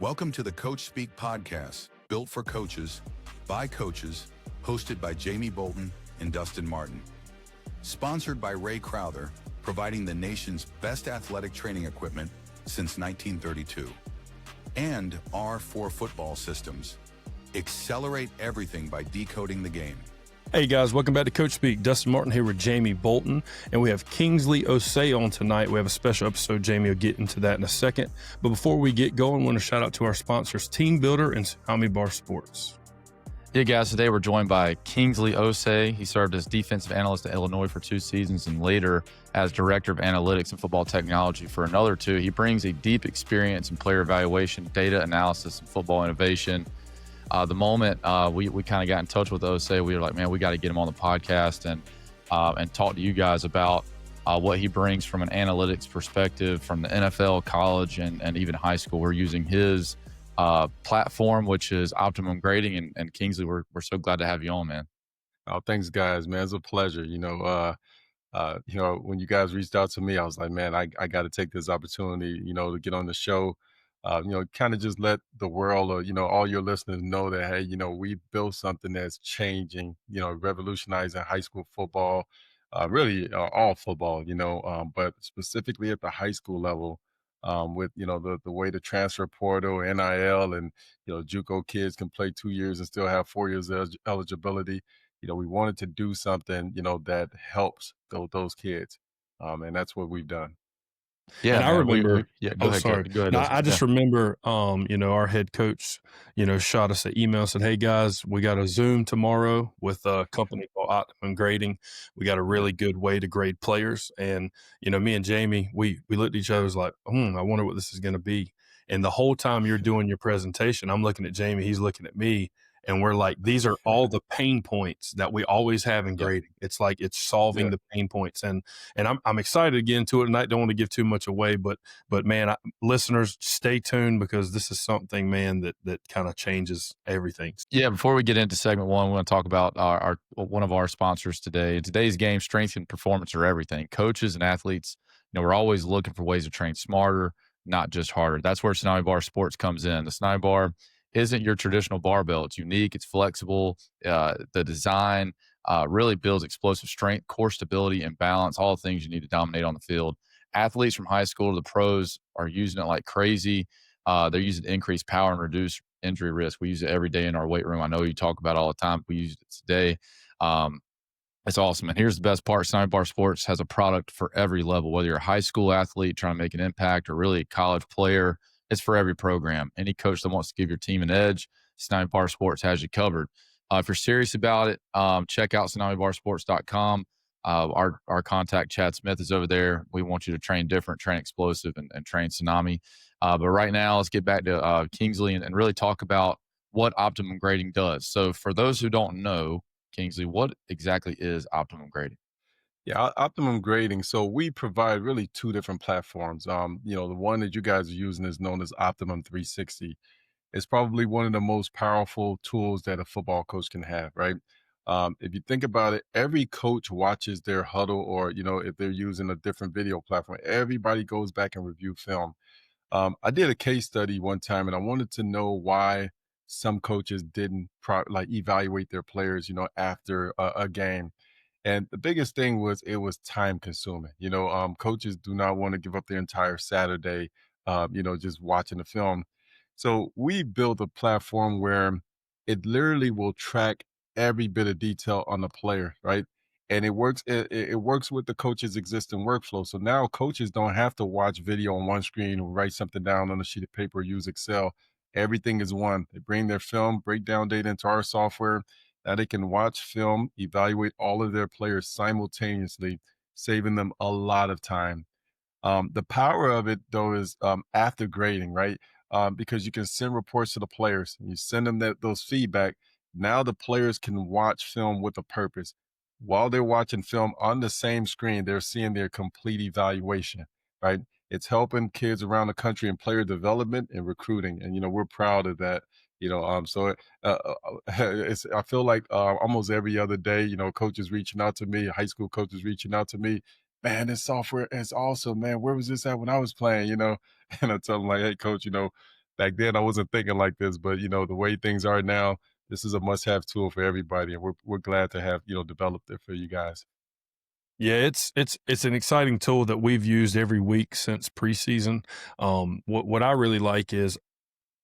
Welcome to the Coach Speak podcast, built for coaches, by coaches, hosted by Jamie Bolton and Dustin Martin. Sponsored by Ray Crowther, providing the nation's best athletic training equipment since 1932. And R4 Football Systems. Accelerate everything by decoding the game. Hey guys, welcome back to Coach Speak. Dustin Martin here with Jamie Bolton, and we have Kingsley Osei on tonight. We have a special episode. Jamie will get into that in a second. But before we get going, I want to shout out to our sponsors, Team Builder and Tsunami Bar Sports. Yeah, guys, today we're joined by Kingsley Osei. He served as defensive analyst at Illinois for 2 seasons and later as director of analytics and football technology for another 2. He brings a deep experience in player evaluation, data analysis, and football innovation. The moment we kind of got in touch with Osei, we were like, man, we got to get him on the podcast and talk to you guys about what he brings from an analytics perspective from the NFL, college, and even high school. We're using his platform, which is Optimum Grading. And Kingsley, we're so glad to have you on, man. Oh, thanks, guys, man. It's a pleasure. When you guys reached out to me, I was like, man, I got to take this opportunity, to get on the show. Kind of just let the world or, all your listeners know that, hey, we built something that's changing, revolutionizing high school football, really all football, but specifically at the high school level with, the way the transfer portal, NIL, and, JUCO kids can play 2 years and still have 4 years eligibility. We wanted to do something, that helps those kids. And that's what we've done. Yeah, and I remember. Go ahead. I just remember, our head coach, shot us an email, said, "Hey guys, we got a Zoom tomorrow with a company called Optimum Grading. We got a really good way to grade players." And me and Jamie, we looked at each other, was like, I wonder what this is going to be. And the whole time you're doing your presentation, I'm looking at Jamie, he's looking at me. And we're like, these are all the pain points that we always have in grading. It's like it's solving the pain points. And I'm excited to get into it, and I don't want to give too much away, but man, listeners, stay tuned because this is something, man, that kind of changes everything. Yeah, before we get into segment 1, we want to talk about our one of our sponsors today. In today's game, strength and performance are everything. Coaches and athletes, we're always looking for ways to train smarter, not just harder. That's where Tsunami Bar Sports comes in. The Tsunami Bar isn't your traditional barbell. It's unique. It's flexible. The design really builds explosive strength, core stability, and balance, all the things you need to dominate on the field. Athletes from high school to the pros are using it like crazy. They're using it to increase power and reduce injury risk. We use it every day in our weight room. I know you talk about it all the time. We use it today. It's awesome. And here's the best part. Tsunami Bar Sports has a product for every level, whether you're a high school athlete trying to make an impact or really a college player. It's for every program. Any coach that wants to give your team an edge, Tsunami Bar Sports has you covered. If you're serious about it, check out tsunamibarsports.com. Our contact, Chad Smith, is over there. We want you to train different, train explosive, and train Tsunami. But right now, let's get back to Kingsley and really talk about what Optimum Grading does. So for those who don't know, Kingsley, what exactly is Optimum Grading? Yeah, Optimum Grading. So we provide really 2 different platforms. The one that you guys are using is known as Optimum 360. It's probably one of the most powerful tools that a football coach can have, right? If you think about it, every coach watches their huddle or, if they're using a different video platform, everybody goes back and review film. I did a case study one time and I wanted to know why some coaches didn't evaluate their players, after a game. And the biggest thing was it was time consuming. Coaches do not want to give up their entire Saturday, just watching the film. So we built a platform where it literally will track every bit of detail on the player, right? And it works. It works with the coach's existing workflow. So now coaches don't have to watch video on one screen or write something down on a sheet of paper or use Excel. Everything is one. They bring their film breakdown data into our software. Now they can watch film, evaluate all of their players simultaneously, saving them a lot of time. The power of it, though, is after grading, right? Because you can send reports to the players. And you send them those feedback. Now the players can watch film with a purpose. While they're watching film on the same screen, they're seeing their complete evaluation, right? It's helping kids around the country in player development and recruiting. And, we're proud of that. I feel like almost every other day, coaches reaching out to me, high school coaches reaching out to me, man, this software is awesome, man. Where was this at when I was playing, And I tell them like, hey, coach, back then I wasn't thinking like this, but the way things are now, this is a must-have tool for everybody, and we're glad to have developed it for you guys. Yeah, it's an exciting tool that we've used every week since preseason. What I really like is,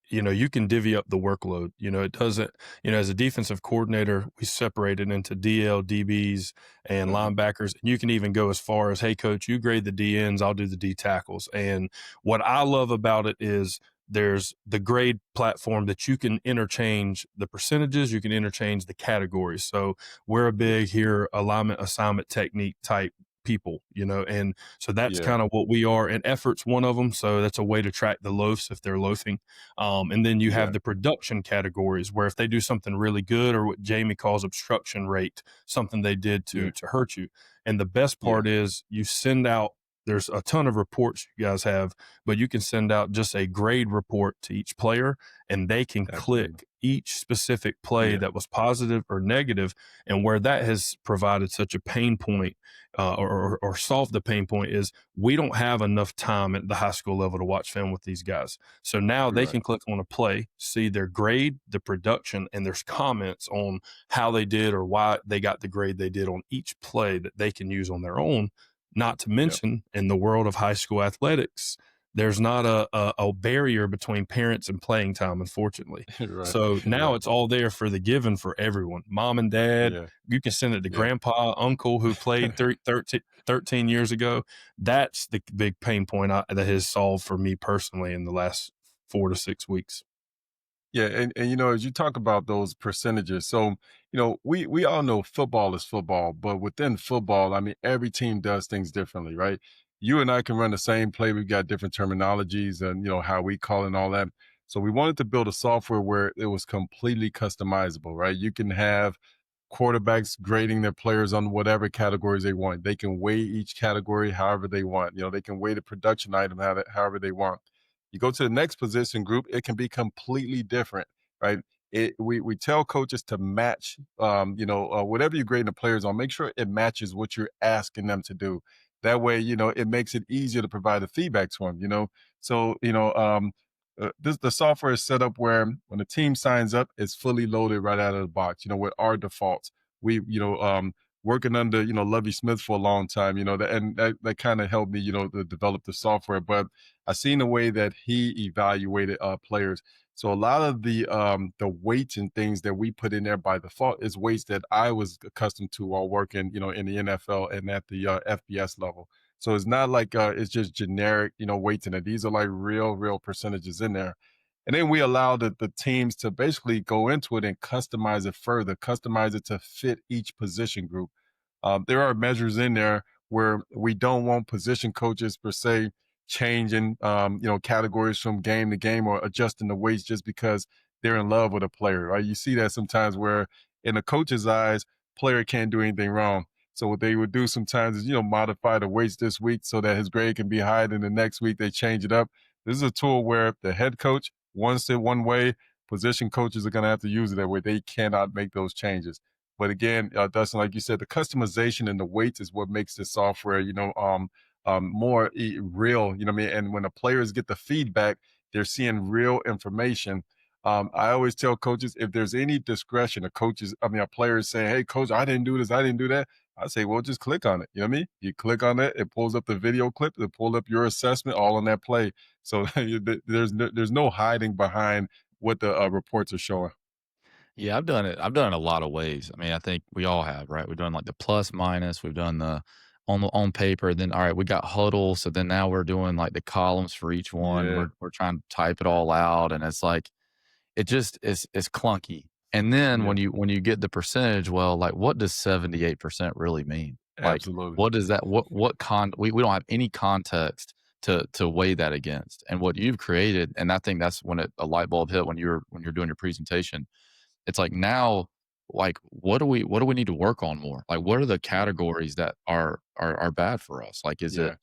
you can divvy up the workload. It doesn't, as a defensive coordinator, we separate it into DL, DBs, and Hmm. linebackers. And you can even go as far as, hey, coach, you grade the D ends, I'll do the D tackles. And what I love about it is there's the grade platform that you can interchange the percentages, you can interchange the categories. So we're a Yeah, big here alignment, assignment, technique type people, and so that's yeah, kind of what we are. And effort's one of them. So that's a way to track the loafs if they're loafing. And then you yeah, have the production categories where if they do something really good, or what Jamie calls obstruction rate, something they did yeah, to hurt you. And the best yeah. part is you send out, there's a ton of reports you guys have, but you can send out just a grade report to each player and they can Absolutely. click each specific play Yeah, that was positive or negative. And where that has provided such a pain point, or solved the pain point, is we don't have enough time at the high school level to watch film with these guys. So now they right. can click on a play, see their grade, the production, and there's comments on how they did or why they got the grade they did on each play that they can use on their own. Not to Yeah, mention, in the world of high school athletics, there's not a barrier between parents and playing time, unfortunately. right, So now right. it's all there for the given for everyone. Mom and dad, Yeah, you can send it to yeah. grandpa, uncle who played 13 years ago. That's the big pain point that has solved for me personally in the last 4 to 6 weeks. Yeah, and as you talk about those percentages, so we all know football is football, but within football, I mean, every team does things differently, right? You and I can run the same play. We've got different terminologies and how we call it and all that. So we wanted to build a software where it was completely customizable, right? You can have quarterbacks grading their players on whatever categories they want. They can weigh each category however they want. They can weigh the production item however they want. You go to the next position group, it can be completely different, right? We tell coaches to match, whatever you're grading the players on, make sure it matches what you're asking them to do. That way, it makes it easier to provide the feedback to them. So, the software is set up where when the team signs up, it's fully loaded right out of the box. With our defaults, we working under Lovey Smith for a long time. That kind of helped me to develop the software. But I seen the way that he evaluated players. So a lot of the weights and things that we put in there by default is weights that I was accustomed to while working in the NFL and at the FBS level. So it's not like it's just generic, weights in it. These are like real percentages in there. And then we allow the teams to basically go into it and customize it further, customize it to fit each position group. There are measures in there where we don't want position coaches per se changing, categories from game to game or adjusting the weights just because they're in love with a player, right? You see that sometimes where in a coach's eyes, player can't do anything wrong. So what they would do sometimes is, modify the weights this week so that his grade can be higher. And the next week they change it up. This is a tool where the head coach wants it one way, position coaches are going to have to use it that way. They cannot make those changes. But again, Dustin, like you said, the customization and the weights is what makes this software, more real. You know what I mean? And when the players get the feedback, they're seeing real information. I always tell coaches if there's any discretion, a player is saying, "Hey, coach, I didn't do this, I didn't do that." I say, "Well, just click on it." You know what I mean? You click on it, it pulls up the video clip, it pulls up your assessment, all on that play. So there's no hiding behind what the reports are showing. Yeah, I've done it. I've done it a lot of ways. I mean, I think we all have, right? We've done like the plus minus. We've done the on paper. Then all right, we got huddle. So then now we're doing like the columns for each one. Yeah, We're trying to type it all out, and it's like it just is clunky. And then yeah, when you get the percentage, well, like what does 78% really mean? Like absolutely. what does that we don't have any context to weigh that against. And what you've created, and I think that's when a light bulb hit when you're doing your presentation. It's like now, like what do we need to work on more? Like what are the categories that are bad for us? Like Yeah,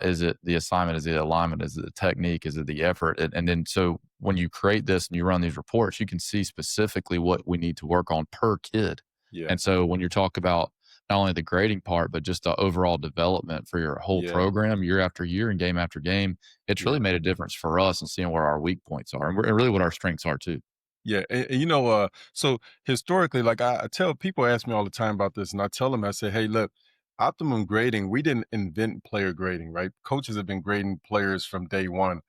is it the assignment? Is it the alignment? Is it the technique? Is it the effort? And then so when you create this and you run these reports, you can see specifically what we need to work on per kid. yeah, And so when you talk about not only the grading part, but just the overall development for your whole Yeah, program year after year and game after game. It's yeah. really made a difference for us and seeing where our weak points are and really what our strengths are too. Yeah, so historically, like I tell people ask me all the time about this, and I tell them, I say, hey, look, optimum grading, we didn't invent player grading, right? Coaches have been grading players from day one.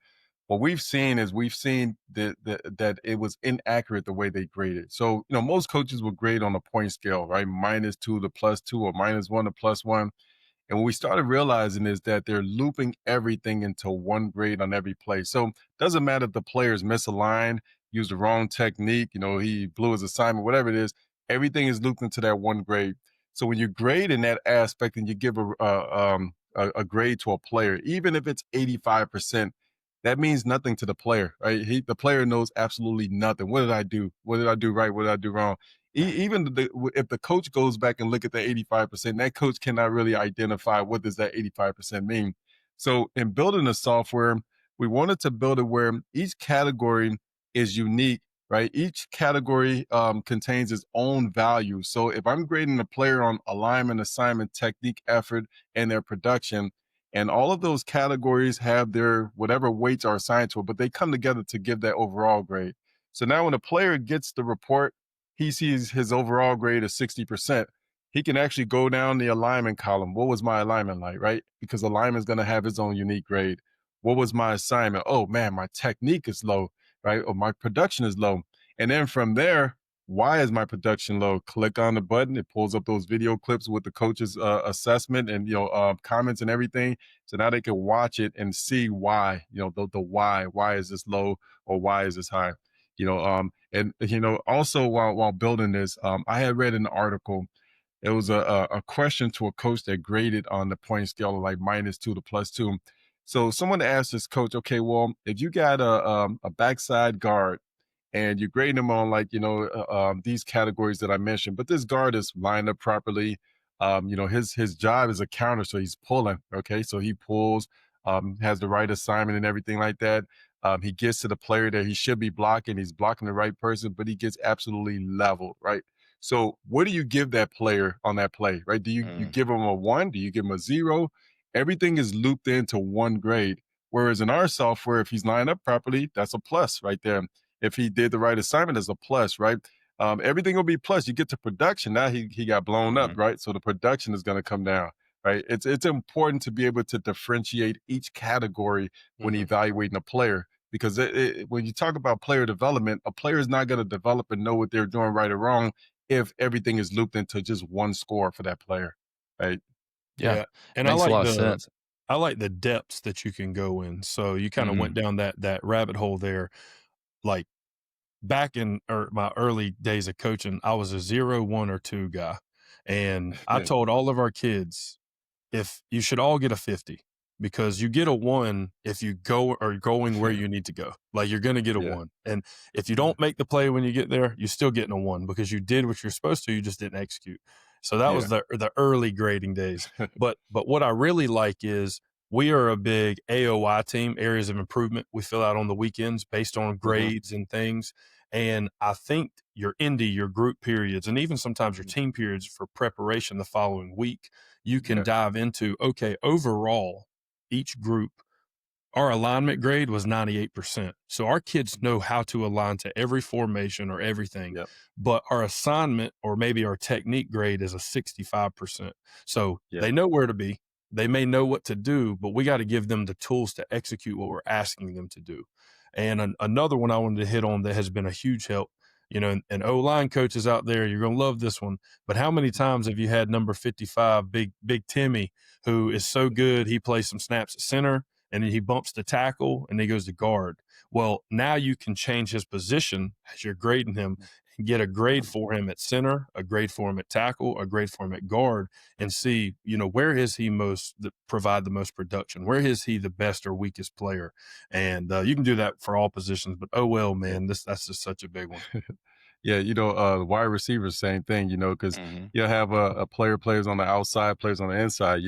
What we've seen that it was inaccurate the way they graded. So, most coaches will grade on a point scale, right? -2 to +2 or -1 to +1. And what we started realizing is that they're looping everything into one grade on every play. So it doesn't matter if the player's misaligned, used the wrong technique, he blew his assignment, whatever it is, everything is looped into that one grade. So when you grade in that aspect and you give a grade to a player, even if it's 85%, that means nothing to the player, right? The player knows absolutely nothing. What did I do? What did I do right? What did I do wrong? Even if the coach goes back and look at the 85%, that coach cannot really identify what does that 85% mean. So in building the software, we wanted to build it where each category is unique, right? Each category contains its own value. So if I'm grading a player on alignment, assignment, technique, effort, and their production, and all of those categories have their whatever weights are assigned to it, but they come together to give that overall grade. So now when a player gets the report, he sees his overall grade is 60%. He can actually go down the alignment column. What was my alignment like, right? Because alignment is going to have its own unique grade. What was my assignment? Oh man, my technique is low, right? Or my production is low. And then from there, why is my production low? Click on the button. It pulls up those video clips with the coach's assessment and comments and everything. So now they can watch it and see why. The why. Why is this low or why is this high? And also while building this, I had read an article. It was a question to a coach that graded on the point scale of like -2 to +2. So someone asked this coach, okay, well, if you got a backside guard and you grade them on like these categories that I mentioned, but this guard is lined up properly. His job is a counter, so he's pulling. Okay, so he pulls, has the right assignment and everything like that. He gets to the player that he should be blocking. He's blocking the right person, but he gets absolutely leveled, right? So what do you give that player on that play, right? Do you Mm, give him a 1? Do you give him a 0? Everything is looped into one grade. Whereas in our software, if he's lined up properly, that's a plus right there. If he did the right assignment, as a plus, right? Everything will be plus. You get to production. Now he got blown up, mhm, right? So the production is going to come down, right? It's important to be able to differentiate each category when mhm. evaluating a player because when you talk about player development, a player is not going to develop and know what they're doing right or wrong if everything is looped into just one score for that player, right? Yeah, Yeah, and makes a lot of sense. I like the depths that you can go in. So you kinda went Mhm. down that rabbit hole there. Like, back in my early days of coaching, I was a 0, 1, or 2 guy, and I told all of our kids, if you should all get a 50 because you get a 1 if you are going where you need to go. Like, you're gonna get a Yeah, 1, and if you yeah, don't make the play when you get there, you're still getting a 1 because you did what you're supposed to, you just didn't execute. So that was yeah, the early grading days. But what I really like is we are a big AOI team, areas of improvement we fill out on the weekends based on hmm, grades and things, and I think your indie, your group periods, and even sometimes your team periods for preparation the following week, you can yeah, dive into, okay, overall, each group, our alignment grade was 98%. So our kids know how to align to every formation or everything, yeah, but our assignment or maybe our technique grade is a 65%. So yeah, they know where to be. They may know what to do, but we got to give them the tools to execute what we're asking them to do. And another one I wanted to hit on that has been a huge help, and O-line coaches out there, you're going to love this one. But how many times have you had number 55, big Timmy, who is so good, he plays some snaps at center, and then he bumps the tackle and he goes to guard. Well, now you can change his position as you're grading him and get a grade for him at center, a grade for him at tackle, a grade for him at guard, and see, where is he provide the most production? Where is he the best or weakest player? And you can do that for all positions, but oh well, yeah. man, that's just such a big one. Yeah, wide receivers, same thing, because Mhm. you'll have a player plays on the outside, players on the inside,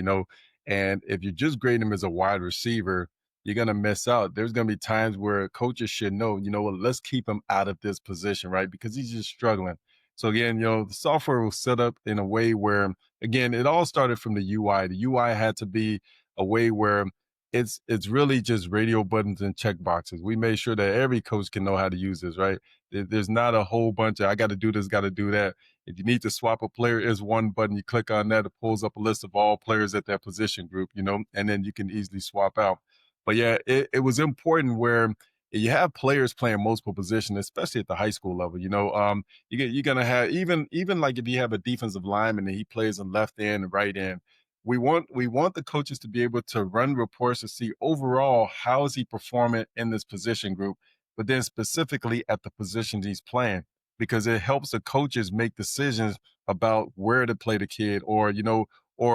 and if you just grade him as a wide receiver, you're gonna miss out. There's gonna be times where coaches should know, let's keep him out of this position, right? Because he's just struggling. So again, the software was set up in a way where, again, it all started from the UI. The UI had to be a way where it's really just radio buttons and check boxes. We made sure that every coach can know how to use this, right? There's not a whole bunch of I got to do this, got to do that. If you need to swap a player, is one button. You click on that, it pulls up a list of all players at that position group, and then you can easily swap out. But yeah, it was important where you have players playing multiple positions, especially at the high school level. You're gonna have even like if you have a defensive lineman and he plays in left end and right end. We want the coaches to be able to run reports to see overall how is he performing in this position group, but then specifically at the positions he's playing, because it helps the coaches make decisions about where to play the kid, or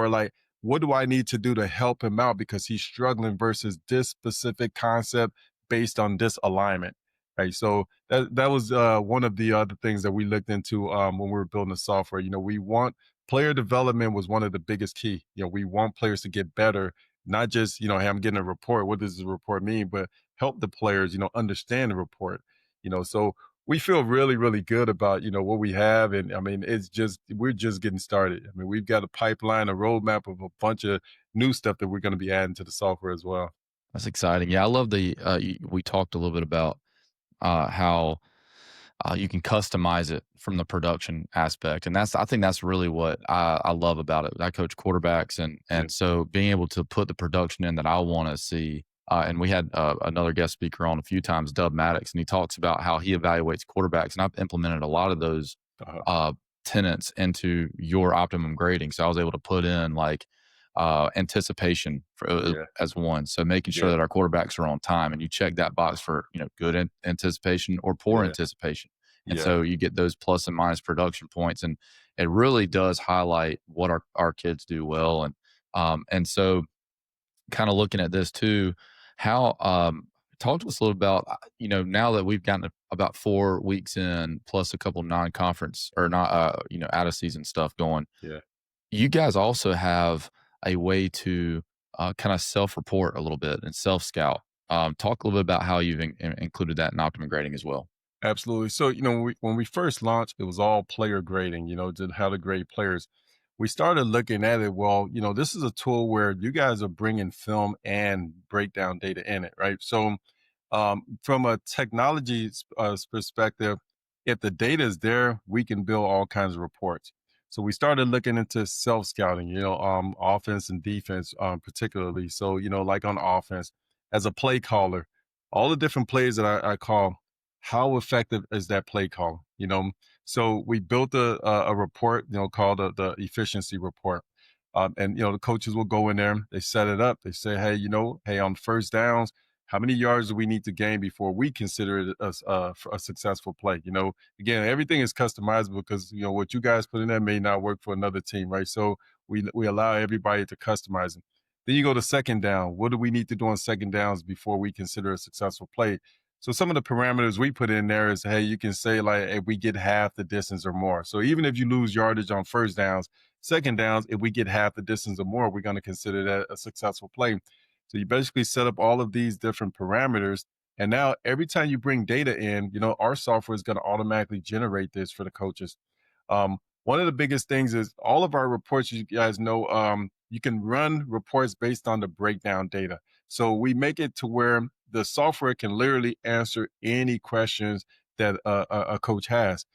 like what do I need to do to help him out because he's struggling versus this specific concept based on this alignment. Right. So that was one of the other things that we looked into when we were building the software. We want player development was one of the biggest key. We want players to get better, not just, hey, I'm getting a report. What does the report mean? But help the players, understand the report. So we feel really, really good about, what we have. And I mean, we're just getting started. I mean, we've got a pipeline, a roadmap of a bunch of new stuff that we're going to be adding to the software as well. That's exciting. Yeah, I love we talked a little bit about how you can customize it from the production aspect, and I think that's really what I love about it. I coach quarterbacks, and so being able to put the production in that I want to see. And we had another guest speaker on a few times, Dub Maddox, and he talks about how he evaluates quarterbacks, and I've implemented a lot of those tenets into your optimum grading. So I was able to put in like anticipation as one. So making sure that our quarterbacks are on time, and you check that box for, good anticipation or poor anticipation. And so you get those plus and minus production points, and it really does highlight what our kids do well. And so kind of looking at this too, how, talk to us a little about, now that we've gotten about 4 weeks in plus a couple non-conference or not, out of season stuff going. Yeah. You guys also have a way to kind of self-report a little bit and self-scout. Talk a little bit about how you've included that in Optimum Grading as well. Absolutely. So, when we first launched, it was all player grading, how to grade players. We started looking at it, well, this is a tool where you guys are bringing film and breakdown data in it, right? So from a technology perspective, if the data is there, we can build all kinds of reports. So we started looking into self-scouting, offense and defense particularly. So, like on offense, as a play caller, all the different plays that I call, how effective is that play call? So we built a report, called the efficiency report. And, the coaches will go in there, they set it up. They say, hey, hey, on first downs, how many yards do we need to gain before we consider it a successful play? Again, everything is customizable because, what you guys put in there may not work for another team, right? So we allow everybody to customize it. Then you go to second down. What do we need to do on second downs before we consider a successful play? So some of the parameters we put in there is, hey, you can say like, if we get half the distance or more. So even if you lose yardage on first downs, second downs, if we get half the distance or more, we're going to consider that a successful play. So you basically set up all of these different parameters. And now every time you bring data in, our software is going to automatically generate this for the coaches. One of the biggest things is all of our reports, you guys know, you can run reports based on the breakdown data. So we make it to where the software can literally answer any questions that a coach has.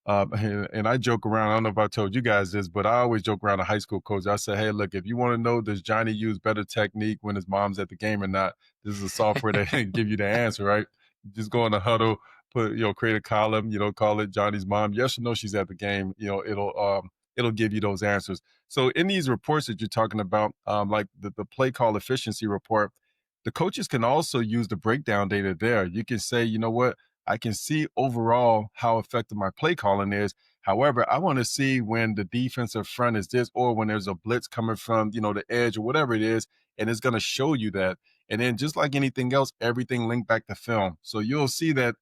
And I joke around, I don't know if I told you guys this, but I always joke around a high school coach. I say, hey, look, if you want to know, does Johnny use better technique when his mom's at the game or not? This is a software that can give you the answer, right? Just go in the huddle, create a column, call it Johnny's mom. Yes or no, she's at the game. It'll give you those answers. So in these reports that you're talking about, like the play call efficiency report, the coaches can also use the breakdown data there. You can say, you know what? I can see overall how effective my play calling is. However, I want to see when the defensive front is this, or when there's a blitz coming from, the edge or whatever it is, and it's going to show you that. And then just like anything else, everything linked back to film. So you'll see that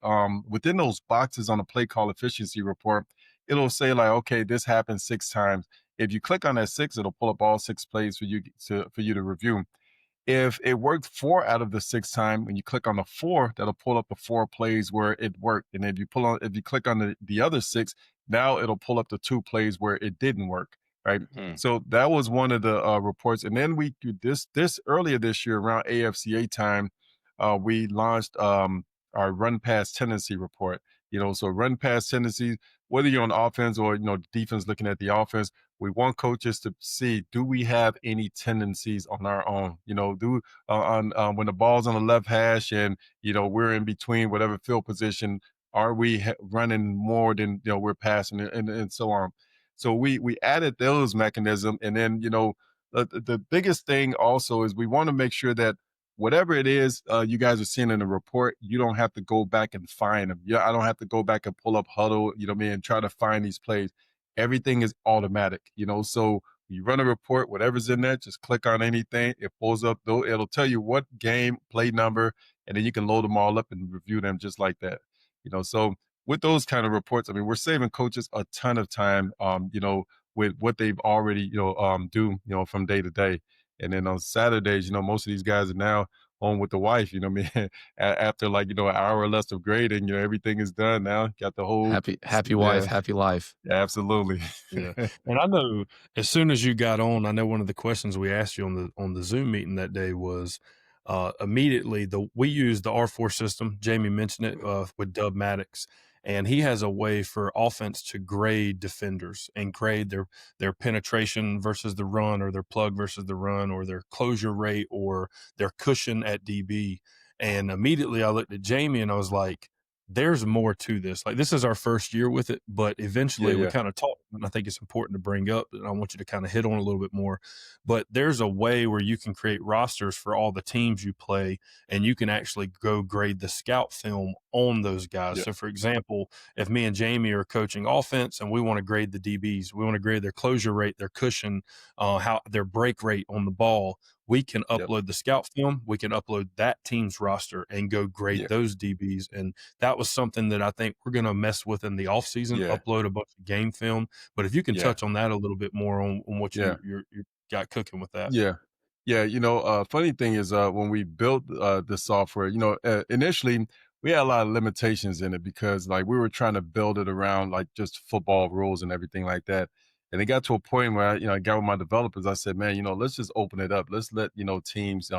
within those boxes on the play call efficiency report, it'll say like, okay, this happened 6 times. If you click on that 6, it'll pull up all 6 plays for you to review. If it worked 4 out of the 6 time, when you click on the 4, that'll pull up the 4 plays where it worked. And if you click on the other 6, Now it'll pull up the 2 plays where it didn't work, right? Hmm. So that was one of the reports. And then we this earlier this year around AFCA time, we launched our run pass tendency report. So run pass tendencies, whether you're on offense or defense looking at the offense, we want coaches to see, do we have any tendencies on our own? Do on when the ball's on the left hash and we're in between whatever field position, are we running more than we're passing, and so on. So we added those mechanisms, and then the biggest thing also is we want to make sure that whatever it is you guys are seeing in the report, you don't have to go back and find them. Yeah, I don't have to go back and pull up huddle, and try to find these plays. Everything is automatic, so you run a report, whatever's in there, just click on anything, it pulls up, though it'll tell you what game, play number, and then you can load them all up and review them just like that. So with those kind of reports, I mean, we're saving coaches a ton of time, with what they've already, do, from day to day. And then on Saturdays, most of these guys are now home with the wife, what I mean, after like, an hour or less of grading, everything is done now. Got the whole, Happy wife, yeah, happy life. absolutely. Yeah, and I know as soon as you got on, I know one of the questions we asked you on the Zoom meeting that day was immediately we use the R4 system. Jamie mentioned it with Dub Maddox, and he has a way for offense to grade defenders and grade their penetration versus the run, or their plug versus the run, or their closure rate, or their cushion at DB. And immediately I looked at Jamie and I was like, there's more to this. Like, this is our first year with it, but Yeah, eventually we yeah, kind of talked, and I think it's important to bring up, and I want you to kind of hit on a little bit more. But there's a way where you can create rosters for all the teams you play, and you can actually go grade the scout film on those guys. yeah, So for example, if me and Jamie are coaching offense and we want to grade the DBs, we want to grade their closure rate, their cushion, how their break rate on the ball, we can yep, upload the scout film, we can upload that team's roster and go grade yeah, those DBs. And that was something that I think we're going to mess with in the offseason, yeah, upload a bunch of game film. But if you can yeah, touch on that a little bit more on what yeah. you got cooking with that. Yeah. Yeah, funny thing is, when we built the software, initially we had a lot of limitations in it because like we were trying to build it around like just football rules and everything like that. And it got to a point where I got with my developers. I said, man, let's just open it up. Let's let teams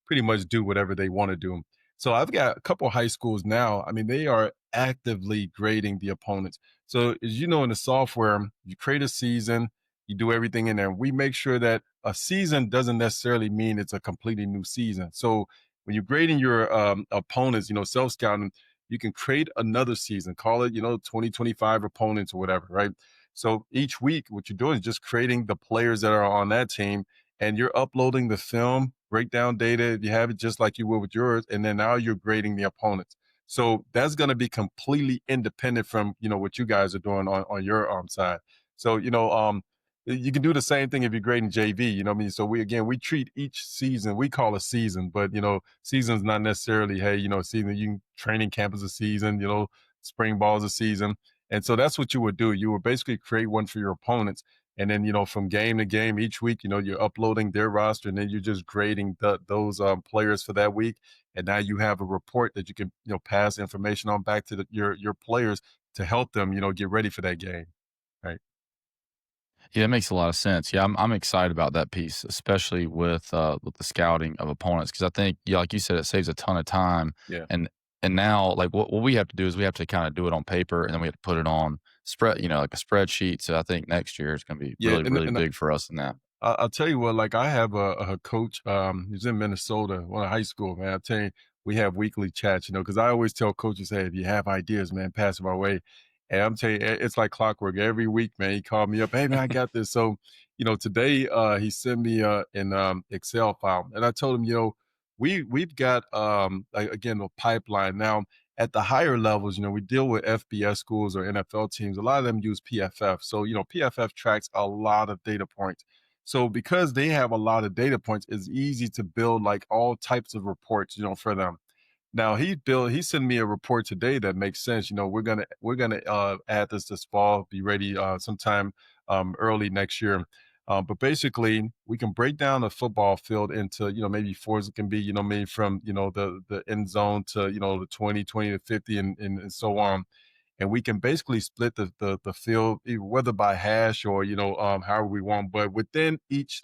pretty much do whatever they want to do. So I've got a couple high schools now. I mean, they are actively grading the opponents. So as you know, in the software, you create a season, you do everything in there. We make sure that a season doesn't necessarily mean it's a completely new season. So when you're grading your opponents, self scouting, you can create another season, call it, 2025 opponents or whatever, right? So each week, what you're doing is just creating the players that are on that team, and you're uploading the film, breakdown data, if you have it just like you would with yours, and then now you're grading the opponents. So that's going to be completely independent from, what you guys are doing on your side. So, you can do the same thing if you're grading JV, you know what I mean? So we treat each season, we call a season, but season's not necessarily, hey, season, training camp is a season, spring ball is a season. And so that's what you would do. You would basically create one for your opponents. And then, from game to game each week, you're uploading their roster, and then you're just grading those players for that week. And now you have a report that you can, pass information on back to your players to help them, get ready for that game. Right. Yeah, it makes a lot of sense. Yeah, I'm excited about that piece, especially with the scouting of opponents, because I think, yeah, like you said, it saves a ton of time. Yeah. And now, like what we have to do is we have to kind of do it on paper, and then we have to put it on spread, like a spreadsheet. So I think next year is going to be Yeah. really big for us in that. I'll tell you what, like I have a coach, he's in Minnesota, one of high school, man. I tell you, we have weekly chats, because I always tell coaches, hey, if you have ideas, man, pass them our way. And I'm telling you, it's like clockwork. Every week, man, he called me up, hey, man, I got this. So, today he sent me an Excel file, and I told him, we've got again a pipeline now. At the higher levels, we deal with FBS schools or NFL teams. A lot of them use PFF. So, PFF tracks a lot of data points. So because they have a lot of data points, it's easy to build like all types of reports, for them. Now he sent me a report today that makes sense. We're gonna add this fall, be ready sometime early next year. But basically, we can break down a football field into maybe fours. It can be maybe from the end zone to the 20 to 50 and so on. and we can basically split the field, whether by hash or, however we want. But within each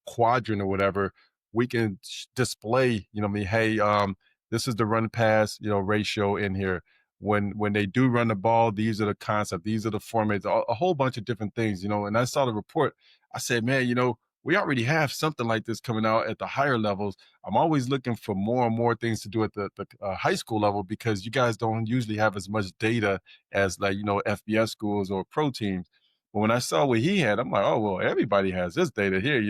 quadrant or whatever, we can display, hey, this is the run pass, ratio in here. When they do run the ball, these are the concepts, these are the formats, a whole bunch of different things, and I saw the report. I said, man, we already have something like this coming out at the higher levels. I'm always looking for more and more things to do at the high school level, because you guys don't usually have as much data as FBS schools or pro teams. But when I saw what he had, I'm like, oh, well, everybody has this data here.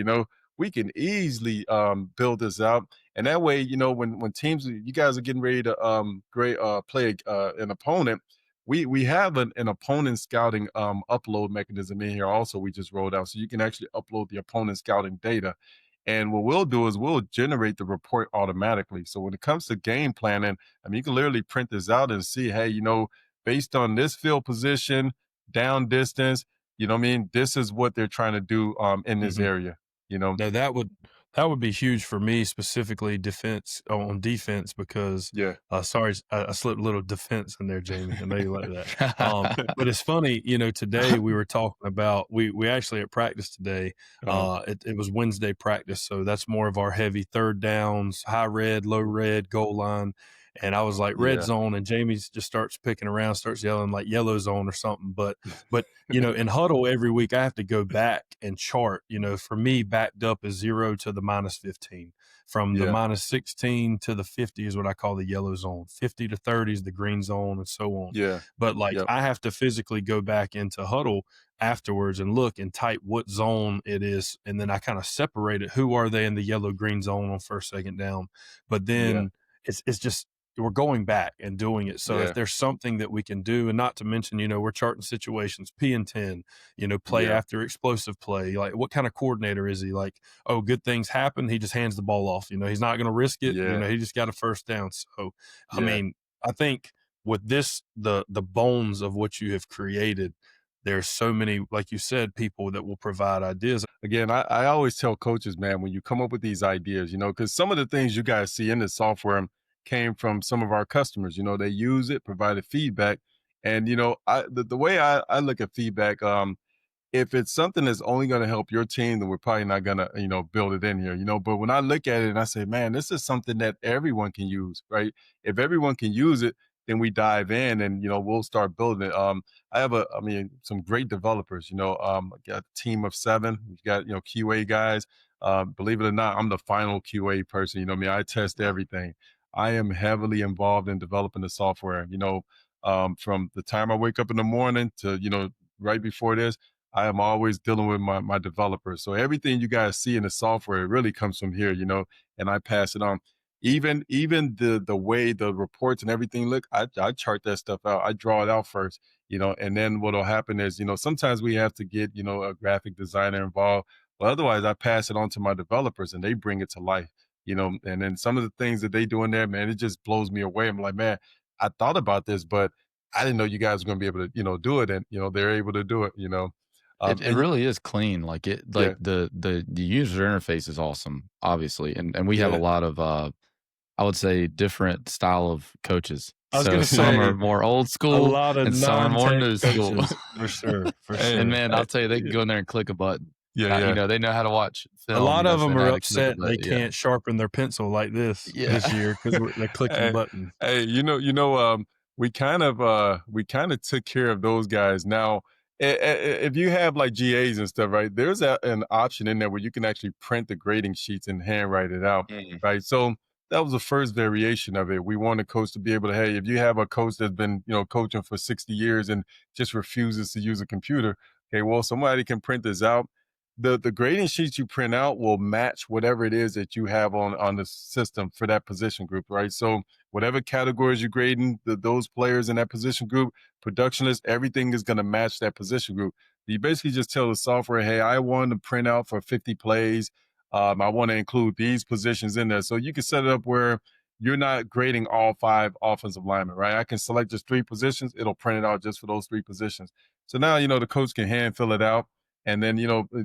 We can easily build this out. And that way, when teams, you guys are getting ready to play an opponent, we have an opponent scouting upload mechanism in here also. We just rolled out, so you can actually upload the opponent scouting data. And what we'll do is we'll generate the report automatically. So when it comes to game planning, I mean, you can literally print this out and see, hey, based on this field position, down distance, this is what they're trying to do in this area. No, that would be huge for me, specifically on defense, because sorry, I slipped a little defense in there, Jamie. I know you like that. But it's funny, today we were talking about we actually at practice today. It was Wednesday practice, so that's more of our heavy third downs, high red, low red, goal line. And I was like, red zone, and Jamie just starts picking around, starts yelling like yellow zone or something. But in huddle every week, I have to go back and chart. For me, backed up is 0 to the -15. From the -16 to the 50 is what I call the yellow zone. 50 to 30 is the green zone, and so on. Yeah. But I have to physically go back into huddle afterwards and look and type what zone it is, and then I kind of separate it. Who are they in the yellow green zone on first, second down? But then it's just, we're going back and doing it. So if there's something that we can do, and not to mention, we're charting situations, P and 10, play after explosive play. Like, what kind of coordinator is he? Like, oh, good things happen, he just hands the ball off. He's not going to risk it. He just got a first down. So, I mean, I think with this, the bones of what you have created, there's so many, like you said, people that will provide ideas. Again, I always tell coaches, man, when you come up with these ideas, because some of the things you guys see in the software came from some of our customers. They use it, provided feedback. And, the way I look at feedback, if it's something that's only going to help your team, then we're probably not going to, build it in here, But when I look at it and I say, man, this is something that everyone can use, right? If everyone can use it, then we dive in and, we'll start building it. I have some great developers, I got a team of 7. We've got, QA guys. Believe it or not, I'm the final QA person. I test everything. I am heavily involved in developing the software, from the time I wake up in the morning to, right before this, I am always dealing with my developers. So everything you guys see in the software, it really comes from here, and I pass it on. Even the way the reports and everything look, I chart that stuff out. I draw it out first, and then what'll happen is, sometimes we have to get, a graphic designer involved, but otherwise I pass it on to my developers and they bring it to life. And then some of the things that they do in there, man, it just blows me away. I'm like, man, I thought about this, but I didn't know you guys were going to be able to, do it. And, they're able to do it, It really is clean. Like the user interface is awesome, obviously. And we have a lot of, I would say, different style of coaches. I was going to say, some are more old school, a lot of and some are more new school. For sure. And man, I'll tell you, they can go in there and click a button. They know how to watch film. A lot of them are upset they can't sharpen their pencil like this year because they're clicking buttons. Hey, we kind of took care of those guys. Now, if you have like GAs and stuff, right, there's an option in there where you can actually print the grading sheets and handwrite it out, right? So that was the first variation of it. We want a coach to be able to, hey, if you have a coach that's been, coaching for 60 years and just refuses to use a computer, okay, well, somebody can print this out. The grading sheets you print out will match whatever it is that you have on the system for that position group, right? So whatever categories you're grading, those players in that position group, production list, everything is going to match that position group. You basically just tell the software, hey, I want to print out for 50 plays. I want to include these positions in there. So you can set it up where you're not grading all 5 offensive linemen, right? I can select just 3 positions. It'll print it out just for those 3 positions. So now, the coach can hand fill it out. And then,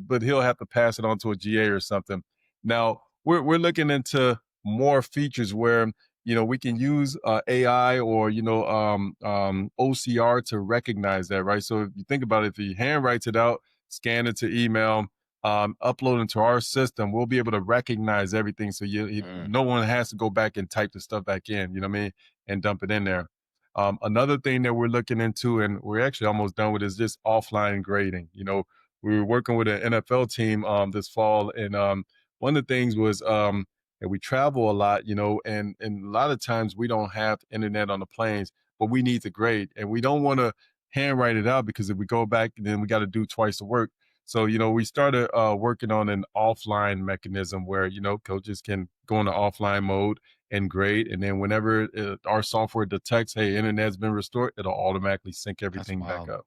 but he'll have to pass it on to a GA or something. Now, we're looking into more features where, we can use AI or, OCR to recognize that, right? So if you think about it, if he hand writes it out, scan it to email, upload into our system, we'll be able to recognize everything. So no one has to go back and type the stuff back in, you know what I mean, and dump it in there. Another thing that we're looking into, and we're actually almost done with, is just offline grading. We were working with an NFL team this fall, and one of the things was that we travel a lot, and a lot of times we don't have internet on the planes, but we need to grade, and we don't want to handwrite it out because if we go back, then we got to do twice the work. So, we started working on an offline mechanism where, coaches can go into offline mode and grade. And then whenever our software detects, hey, internet's been restored, it'll automatically sync everything back up.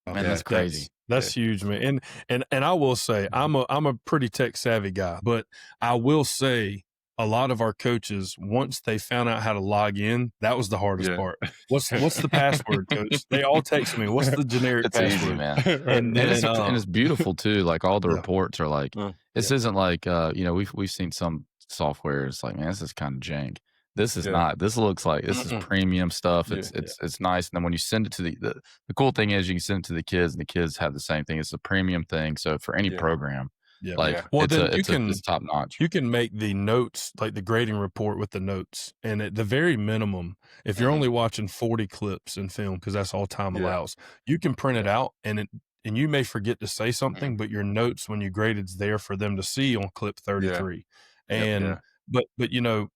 Man, that's crazy. That's huge, man. And I will say, I'm a pretty tech savvy guy, but I will say a lot of our coaches, once they found out how to log in, that was the hardest part. What's the password, coach? They all text me, what's the generic It's password? easy, man. And it's beautiful too. Like all the reports are like, this isn't like, we've seen some software. It's like, man, this is kind of jank. This is not. This looks like this is premium stuff. It's nice. And then when you send it to the cool thing is you can send it to the kids, and the kids have the same thing. It's a premium thing. So for any program, it's top notch. You can make the notes, like the grading report with the notes, and at the very minimum, if you're only watching 40 clips in film, because that's all time allows, you can print it out, and you may forget to say something, but your notes when you grade it's there for them to see on clip 33. And but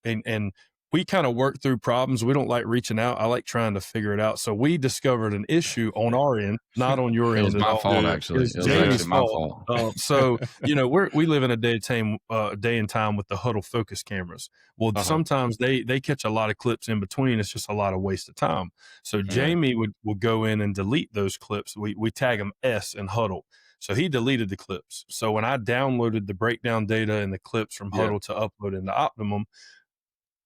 and we kind of work through problems. We don't like reaching out. I like trying to figure it out. So we discovered an issue on our end, not on your end. It was my fault, actually. It was Jamie's fault. So, we live in a day and time with the huddle focus cameras. Well, sometimes they catch a lot of clips in between. It's just a lot of waste of time. So Jamie would go in and delete those clips. We tag them S in huddle. So he deleted the clips. So when I downloaded the breakdown data and the clips from huddle to upload into Optimum,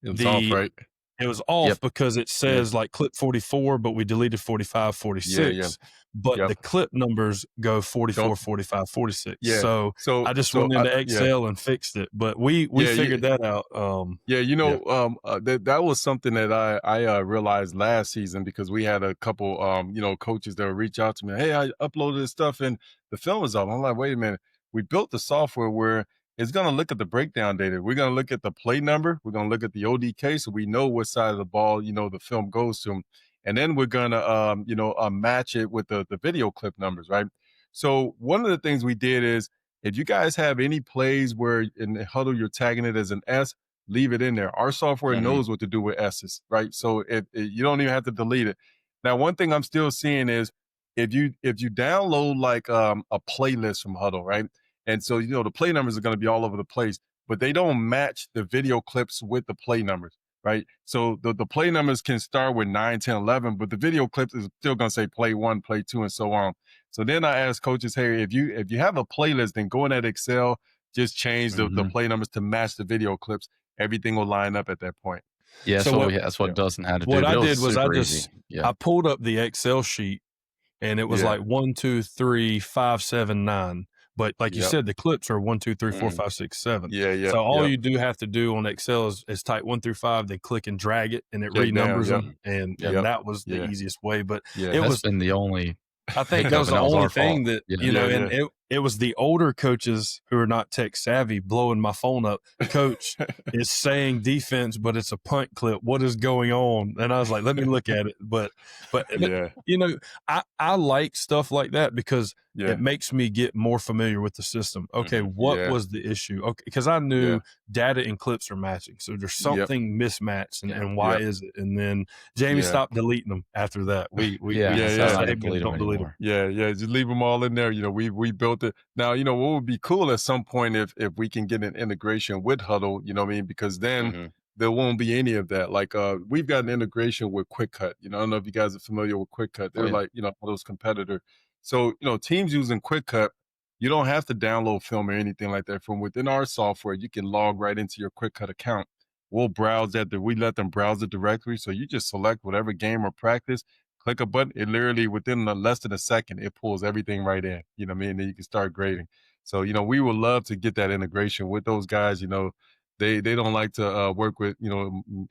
it was off, right? It was off because it says like clip 44, but we deleted 45, 46. But the clip numbers go 44, 45, 46. So I just went into Excel and fixed it. But we figured that out. That was something that I realized last season because we had a couple, coaches that would reach out to me. Hey, I uploaded this stuff and the film is up. I'm like, wait a minute. We built the software where it's going to look at the breakdown data. We're going to look at the play number. We're going to look at the ODK so we know what side of the ball, the film goes to. And then we're going to, match it with the video clip numbers, right? So one of the things we did is if you guys have any plays where in the huddle you're tagging it as an S, leave it in there. Our software knows what to do with S's, right? So you don't even have to delete it. Now, one thing I'm still seeing is if you download like a playlist from Huddle, right? And so, the play numbers are going to be all over the place, but they don't match the video clips with the play numbers, right? So the play numbers can start with 9, 10, 11, but the video clips is still going to say play 1, play 2, and so on. So then I ask coaches, hey, if you have a playlist, then go in that Excel, just change the play numbers to match the video clips. Everything will line up at that point. Yeah, so that's what Dustin had to do. What I did was I pulled up the Excel sheet, and it was like 1, 2, 3, 5, 7, 9. But like you said, the clips are 1, 2, 3, 4, 5, 6, 7. So all you do have to do on Excel is type 1 through 5, then click and drag it, and it renumbers them. And that was the easiest way. But that's been the only. I think that was the only thing that and it was the older coaches who are not tech savvy blowing my phone up. Coach is saying defense, but it's a punt clip. What is going on? And I was like, let me look at it. But I like stuff like that because it makes me get more familiar with the system. Okay, what was the issue? Okay, because I knew data and clips are matching, so there's something mismatched, and why is it? And then Jamie stopped deleting them after that. We don't delete them. Just leave them all in there. We built it. Now, what would be cool at some point if we can get an integration with Huddle, because then there won't be any of that. Like we've got an integration with Quick Cut. I don't know if you guys are familiar with Quick Cut. They're like, Huddle's competitor. So, teams using Quick Cut, you don't have to download film or anything like that. From within our software, you can log right into your Quick Cut account. We'll browse that. We let them browse the directory. So you just select whatever game or practice, click a button. It literally, within less than a second, it pulls everything right in. You know what I mean? Then you can start grading. So, we would love to get that integration with those guys, they don't like to work with,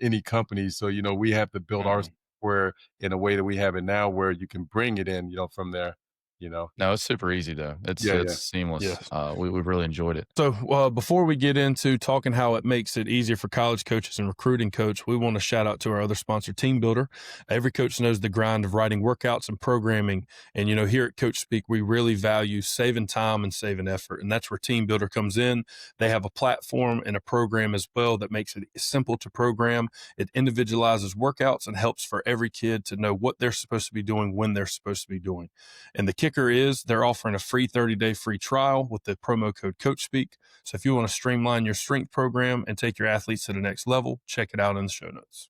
any companies. So, we have to build our software in a way that we have it now where you can bring it in, from there, No, it's super easy though. It's Yeah, it's seamless. Yes. We've really enjoyed it. So before we get into talking how it makes it easier for college coaches and recruiting coach, we want to shout out to our other sponsor, Team Builder. Every coach knows the grind of writing workouts and programming. And, here at Coach Speak, we really value saving time and saving effort. And that's where Team Builder comes in. They have a platform and a program as well that makes it simple to program. It individualizes workouts and helps for every kid to know what they're supposed to be doing when they're supposed to be doing. And the kicker is they're offering a free 30-day free trial with the promo code CoachSpeak. So if you want to streamline your strength program and take your athletes to the next level, check it out in the show notes.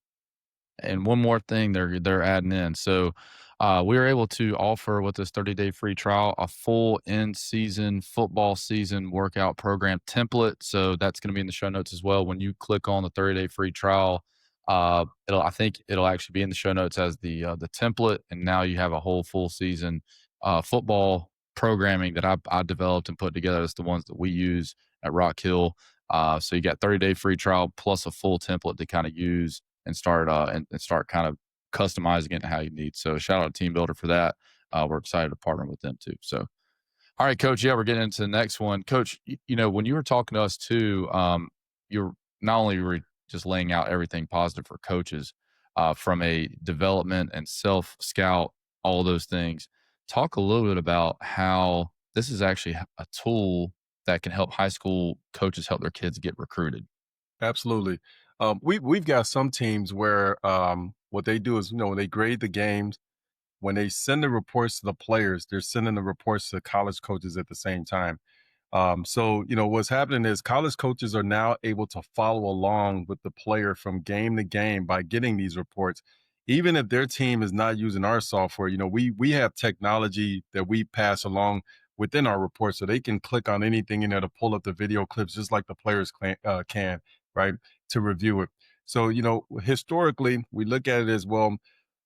And one more thing they're adding in. So we were able to offer with this 30-day free trial a full in-season football season workout program template. So that's going to be in the show notes as well. When you click on the 30-day free trial, I think it'll actually be in the show notes as the template. And now you have a whole full season football programming that I developed and put together. It's the ones that we use at Rock Hill. So you got 30-day free trial plus a full template to kind of use and start start kind of customizing it how you need. So shout out to Team Builder for that. We're excited to partner with them too. So, all right, Coach. Yeah, we're getting into the next one. Coach, when you were talking to us too, you're not only were just laying out everything positive for coaches from a development and self-scout, all those things. Talk a little bit about how this is actually a tool that can help high school coaches help their kids get recruited. Absolutely. We've got some teams where what they do is, when they grade the games, when they send the reports to the players, they're sending the reports to college coaches at the same time. So, what's happening is college coaches are now able to follow along with the player from game to game by getting these reports. Even if their team is not using our software, we have technology that we pass along within our reports so they can click on anything in there to pull up the video clips just like the players can, right, to review it. So, historically, we look at it as, well,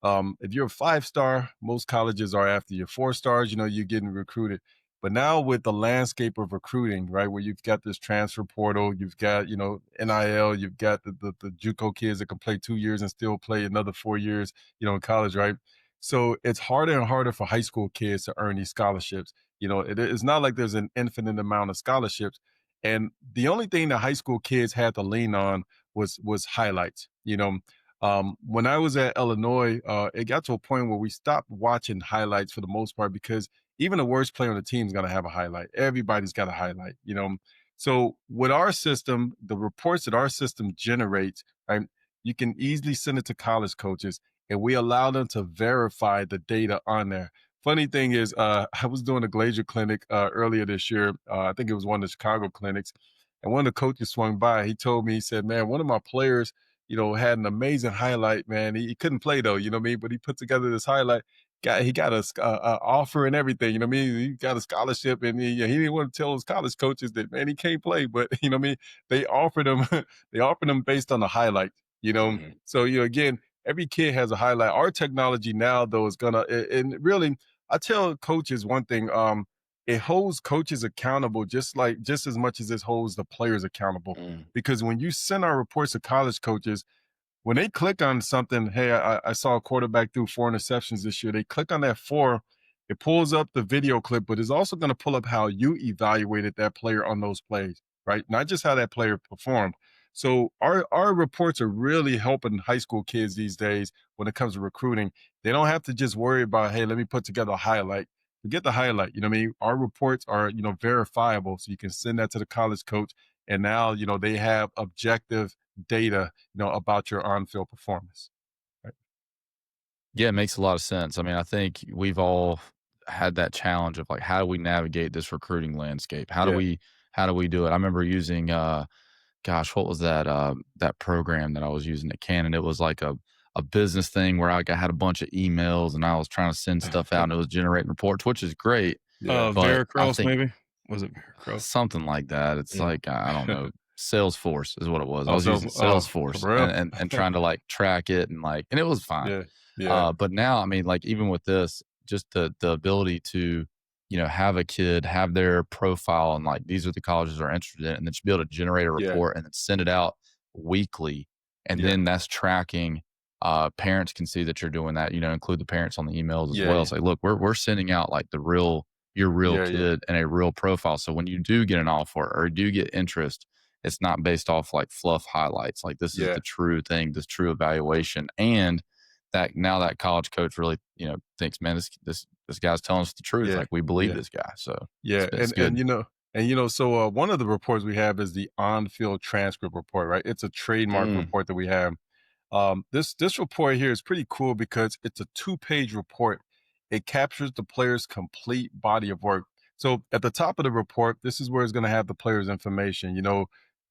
if you're a 5-star, most colleges are after you. 4 stars, you're getting recruited. But now with the landscape of recruiting, right, where you've got this transfer portal, you've got, NIL, you've got the JUCO kids that can play 2 years and still play another 4 years, in college, right? So it's harder and harder for high school kids to earn these scholarships. It's not like there's an infinite amount of scholarships. And the only thing that high school kids had to lean on was highlights. When I was at Illinois, it got to a point where we stopped watching highlights for the most part because even the worst player on the team is going to have a highlight. Everybody's got a highlight, So with our system, the reports that our system generates, right, you can easily send it to college coaches, and we allow them to verify the data on there. Funny thing is, I was doing a Glazier clinic earlier this year. I think it was one of the Chicago clinics, and one of the coaches swung by. He told me, he said, "Man, one of my players, had an amazing highlight, man. He couldn't play though, you know what I mean? But he put together this highlight. He got a offer and everything, you know what I mean? He got a scholarship, and he didn't want to tell his college coaches that, man, he can't play, but you know what I mean? They offered him, they offered him based on the highlight, Mm-hmm. So, again, every kid has a highlight. Our technology now, though, is gonna, and really, I tell coaches one thing, it holds coaches accountable just as much as it holds the players accountable. Because when you send our reports to college coaches, when they click on something, hey, I saw a quarterback threw 4 interceptions this year. They click on that 4, it pulls up the video clip, but it's also going to pull up how you evaluated that player on those plays, right? Not just how that player performed. So our reports are really helping high school kids these days when it comes to recruiting. They don't have to just worry about, hey, let me put together a highlight. Forget the highlight. You know what I mean? Our reports are, verifiable. So you can send that to the college coach. And now, they have objective data, about your on-field performance. Right? Yeah, it makes a lot of sense. I mean, I think we've all had that challenge of like, how do we navigate this recruiting landscape? How do we do it? I remember using, what was that program that I was using at Canon? It was like a business thing where I had a bunch of emails and I was trying to send stuff out and it was generating reports, which is great. Yeah. Veracross, maybe? Was it Veracross? Something like that. It's like, I don't know. Salesforce is what it was. I Oh, was using Salesforce for real? and trying to like track it and it was fine. Yeah. But now, I mean, like even with this, just the ability to have a kid have their profile and like these are the colleges they're interested in, and then just be able to generate a Yeah. report and then send it out weekly. And Yeah. then that's tracking. Parents can see that you're doing that, include the parents on the emails as Yeah, well. yeah. It's like, look, we're sending out like your real Yeah, yeah. kid and a real profile. So when you do get an offer or do get interest, it's not based off like fluff highlights. Like this is Yeah. the true thing, this true evaluation. And that now that college coach really, thinks, man, this guy's telling us the truth. Yeah. Like we believe Yeah. this guy. So Yeah, it's and good. so one of the reports we have is the on-field transcript report, right? It's a trademark Mm. report that we have. This report here is pretty cool because it's a 2-page report. It captures the player's complete body of work. So at the top of the report, this is where it's going to have the player's information.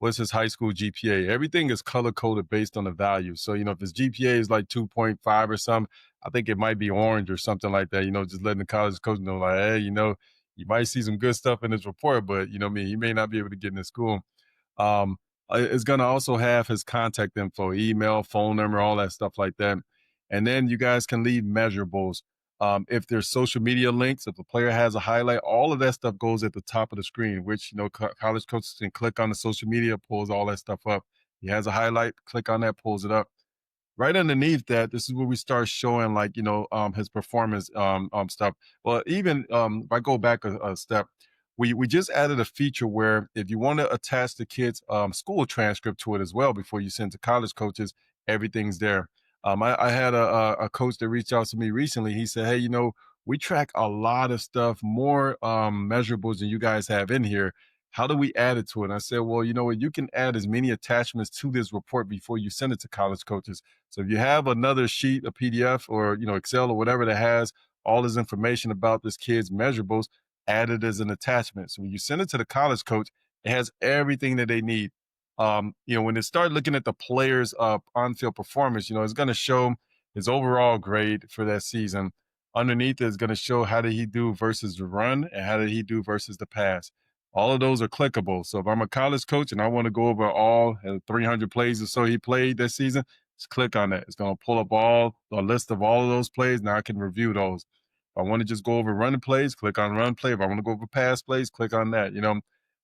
What's his high school GPA? Everything is color coded based on the value. So, if his GPA is like 2.5 or something, I think it might be orange or something like that. Just letting the college coach know, like, hey, you might see some good stuff in this report, but he may not be able to get into school. Um, it's going to also have his contact info, email, phone number, all that stuff like that. And then you guys can leave measurables. If there's social media links, if the player has a highlight, all of that stuff goes at the top of the screen, which, college coaches can click on the social media, pulls all that stuff up. He has a highlight, click on that, pulls it up. Right underneath that, this is where we start showing his performance stuff. Well, even if I go back a step, we just added a feature where if you want to attach the kid's school transcript to it as well before you send to college coaches, everything's there. I had a coach that reached out to me recently. He said, hey, we track a lot of stuff, more measurables than you guys have in here. How do we add it to it? And I said, well, you know what? You can add as many attachments to this report before you send it to college coaches. So if you have another sheet, a PDF or, Excel or whatever that has all this information about this kid's measurables, add it as an attachment. So when you send it to the college coach, it has everything that they need. When they start looking at the player's on-field performance, it's going to show his overall grade for that season. Underneath it is going to show how did he do versus the run and how did he do versus the pass. All of those are clickable. So if I'm a college coach and I want to go over all 300 plays or so he played this season, just click on that. It's going to pull up a list of all of those plays. Now I can review those. If I want to just go over running plays, click on run play. If I want to go over pass plays, click on that,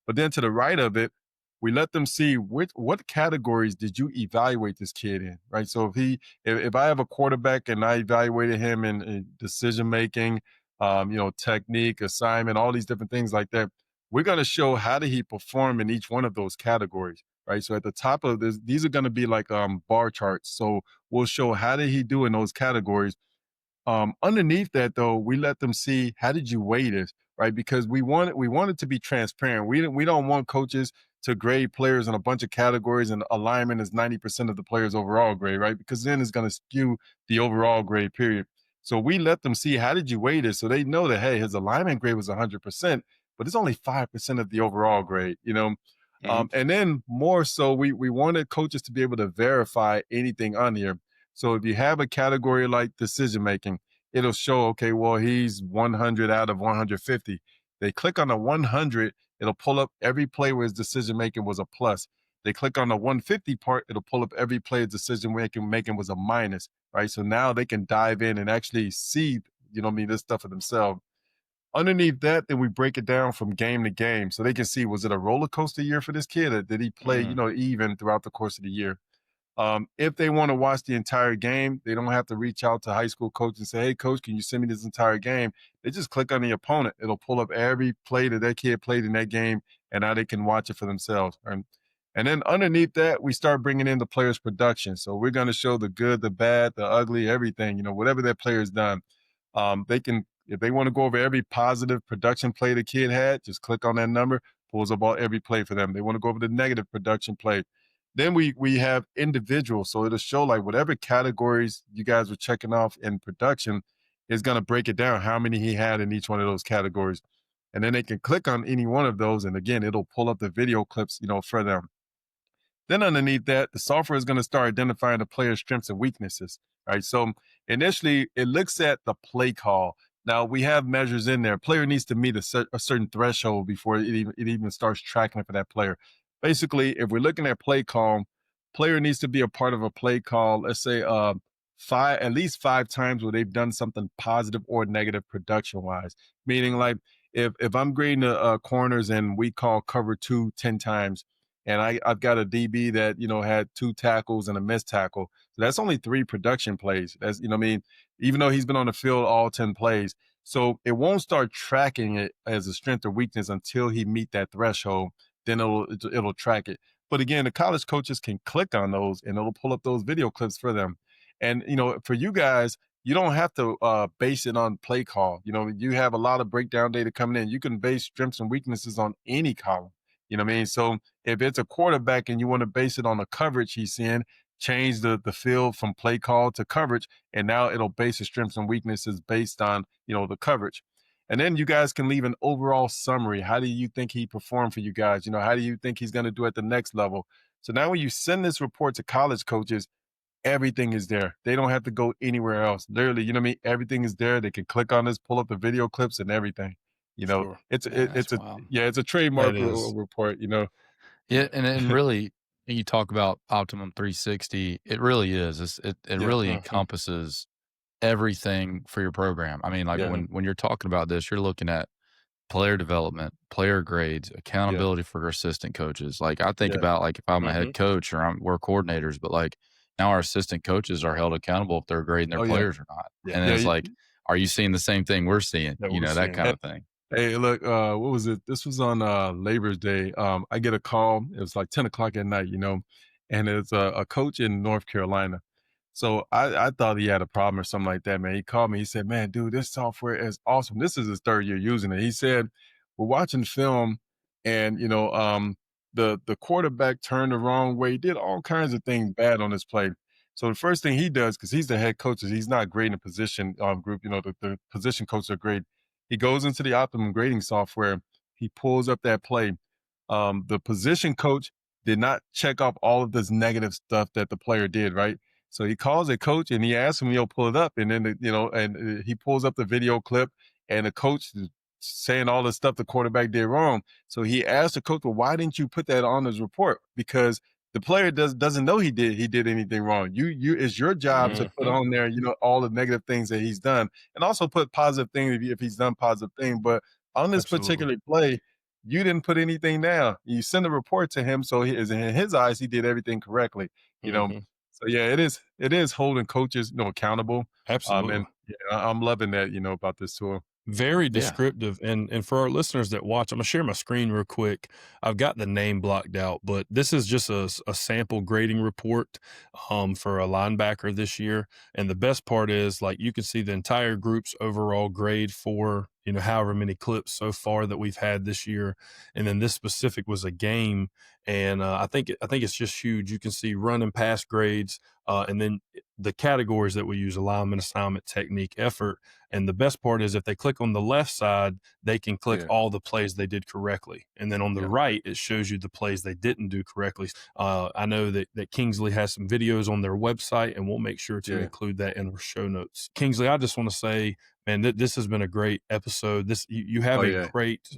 But then to the right of it, we let them see what categories did you evaluate this kid in, right? So if I have a quarterback and I evaluated him in decision making, technique, assignment, all these different things like that, we're going to show how did he perform in each one of those categories, right? So at the top of this, these are going to be like bar charts. So we'll show how did he do in those categories. Underneath that, though, we let them see how did you weigh this, right? Because we want it to be transparent. We don't want coaches to grade players in a bunch of categories and alignment is 90% of the player's overall grade, right? Because then it's going to skew the overall grade period. So we let them see how did you weigh this, so they know that hey, his alignment grade was 100%, but it's only 5% of the overall grade, And then more so, we wanted coaches to be able to verify anything on here. So if you have a category like decision making, it'll show, okay, well, he's 100 out of 150. They click on the 100, it'll pull up every play where his decision making was a plus. They click on the 150 part, it'll pull up every play his decision making was a minus, right? So now they can dive in and actually see, this stuff for themselves. Underneath that, then we break it down from game to game so they can see, was it a roller coaster year for this kid or did he play, even throughout the course of the year? If they want to watch the entire game, they don't have to reach out to high school coach and say, hey, coach, can you send me this entire game? They just click on the opponent. It'll pull up every play that kid played in that game, and now they can watch it for themselves. And then underneath that, we start bringing in the player's production. So we're going to show the good, the bad, the ugly, everything, whatever that player's done. They can, if they want to go over every positive production play the kid had, just click on that number, pulls up every play for them. They want to go over the negative production play. Then we have individuals, so it'll show like whatever categories you guys were checking off in production is going to break it down how many he had in each one of those categories, and then they can click on any one of those, and again it'll pull up the video clips, for them. Then underneath that, the software is going to start identifying the player's strengths and weaknesses. Right. So initially, it looks at the play call. Now we have measures in there. Player needs to meet a certain threshold before it even starts tracking for that player. Basically, if we're looking at play call, player needs to be a part of a play call. Let's say at least five times where they've done something positive or negative production wise. Meaning, like if I'm grading the corners and we call cover 2 10 times, and I've got a DB that had 2 tackles and a missed tackle, so that's only 3 production plays. That's what I mean, even though he's been on the field all 10 plays. So it won't start tracking it as a strength or weakness until he meet that threshold. Then it'll track it. But again, the college coaches can click on those and it'll pull up those video clips for them. And for you guys, you don't have to base it on play call. You have a lot of breakdown data coming in. You can base strengths and weaknesses on any column. You know what I mean? So if it's a quarterback and you want to base it on the coverage he's in, change the field from play call to coverage, and now it'll base the strengths and weaknesses based on the coverage. And then you guys can leave an overall summary. How do you think he performed for you guys? How do you think he's going to do at the next level? So now when you send this report to college coaches, everything is there. They don't have to go anywhere else. Literally, you know what I mean? Everything is there. They can click on this, pull up the video clips and everything. Sure. It's Man, that's it's a wild. it's a trademark That is. report. Yeah, and really, you talk about Optimum 360. It really is. It Yeah. really encompasses everything for your program. I mean, like Yeah. when you're talking about this, you're looking at player development, player grades, accountability for assistant coaches. Like I think Yeah. about like if I'm a head coach or we're coordinators, but like now our assistant coaches are held accountable if they're grading their Oh, yeah. players or not. Yeah. And then it's Yeah. like, are you seeing the same thing we're seeing? That You we're know, that seeing. kind of thing. Hey, look, what was it? This was on Labor's Day. I get a call. It was like 10 o'clock at night, and it's a coach in North Carolina. So I thought he had a problem or something like that, man. He called me. He said, man, dude, this software is awesome. This is his third year using it. He said, we're watching film and, the quarterback turned the wrong way, did all kinds of things bad on this play. So the first thing he does, because he's the head coach, is he's not grading a position group. The position coaches are great. He goes into the Optimum grading software. He pulls up that play. The position coach did not check off all of this negative stuff that the player did, right? So he calls a coach and he asks him, pull it up. And then, he pulls up the video clip and the coach is saying all the stuff the quarterback did wrong. So he asked the coach, well, why didn't you put that on his report? Because the player doesn't know he did anything wrong. It's your job to put on there, all the negative things that he's done, and also put positive things if he's done positive things. But on this particular play, you didn't put anything down. You send a report to him, so in his eyes, he did everything correctly. So yeah, it is holding coaches accountable. Absolutely. And I'm loving that about this tool. Very descriptive. And for our listeners that watch, I'm gonna share my screen real quick. I've got the name blocked out, but this is just a sample grading report for a linebacker this year. And the best part is like you can see the entire group's overall grade for however many clips so far that we've had this year. And then this specific was a game, and I think it's just huge. You can see run and pass grades, and then the categories that we use: alignment, assignment, technique, effort. And the best part is if they click on the left side, they can click all the plays they did correctly. And then on the right, it shows you the plays they didn't do correctly. I know that Kingsley has some videos on their website, and we'll make sure to include that in our show notes. Kingsley, I just want to say, man, this has been a great episode. You have a great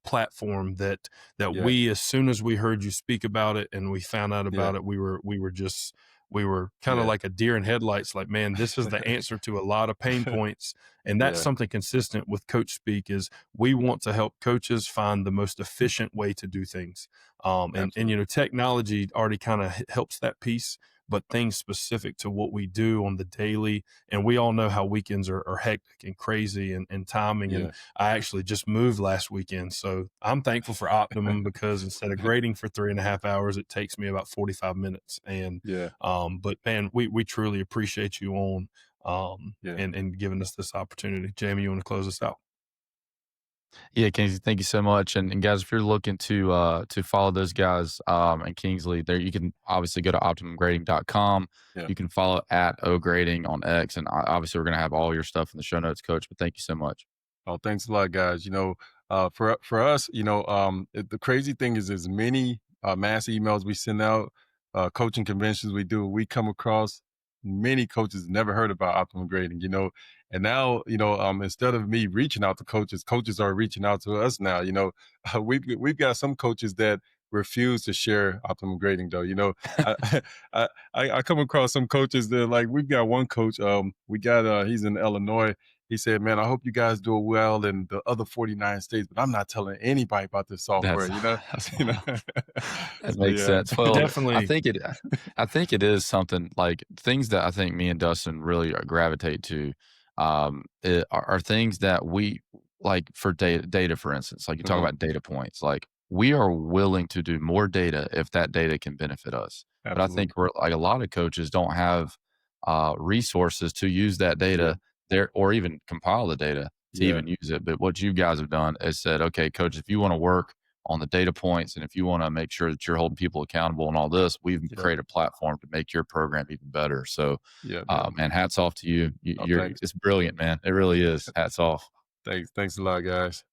platform that we, as soon as we heard you speak about it and we found out about it, we were kind of like a deer in headlights, like, man, this is the answer to a lot of pain points. And that's something consistent with Coach Speak is we want to help coaches find the most efficient way to do things. And technology already kind of helps that piece, but things specific to what we do on the daily. And we all know how weekends are hectic and crazy and timing. And I actually just moved last weekend. So I'm thankful for Optimum because instead of grading for 3.5 hours, it takes me about 45 minutes. And, but man, we truly appreciate you on, and giving us this opportunity. Jamie, you want to close us out? Yeah, Kingsley, thank you so much. And guys, if you're looking to follow those guys and Kingsley, there you can obviously go to optimumgrading.com. You can follow at ograding on X, and obviously we're gonna have all your stuff in the show notes, Coach. But thank you so much. Oh, thanks a lot, guys. For us, the crazy thing is as many mass emails we send out, coaching conventions we do, we come across many coaches never heard about optimum grading, and now, instead of me reaching out to coaches are reaching out to us now. We've got some coaches that refuse to share optimum grading though. I come across some coaches that like, we've got one coach, he's in Illinois, He said, "Man, I hope you guys do well in the other 49 states, but I'm not telling anybody about this software." That's You know. that So makes yeah, sense. Well, Definitely. I think it is something like things that I think me and Dustin really gravitate to are things that we like for data, for instance, like you talk Mhm. about data points, like we are willing to do more data if that data can benefit us. But I think Absolutely. we're like a lot of coaches don't have resources to use that Yeah, data there or even compile the data to yeah, even use it. But what you guys have done is said, okay, coach, if you want to work on the data points and if you want to make sure that you're holding people accountable and all this, we've yeah, created a platform to make your program even better. So, yeah, yeah. man, hats off to you. Oh, You're thanks. it's brilliant, man. It really is. Hats off. Thanks a lot, guys.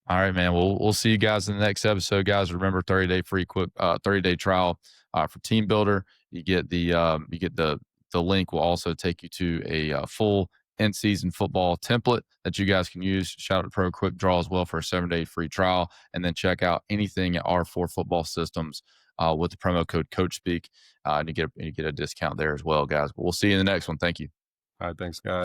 All right, man. We'll see you guys in the next episode, guys. Remember, 30-day free quick 30-day trial for Team Builder. You get the link will also take you to a full in season football template that you guys can use. Shout out to Pro Quick Draw as well for a 7-day free trial, and then check out anything at R4 Football Systems with the promo code CoachSpeak, and you get a discount there as well, guys. But we'll see you in the next one. Thank you. All right, thanks, guys.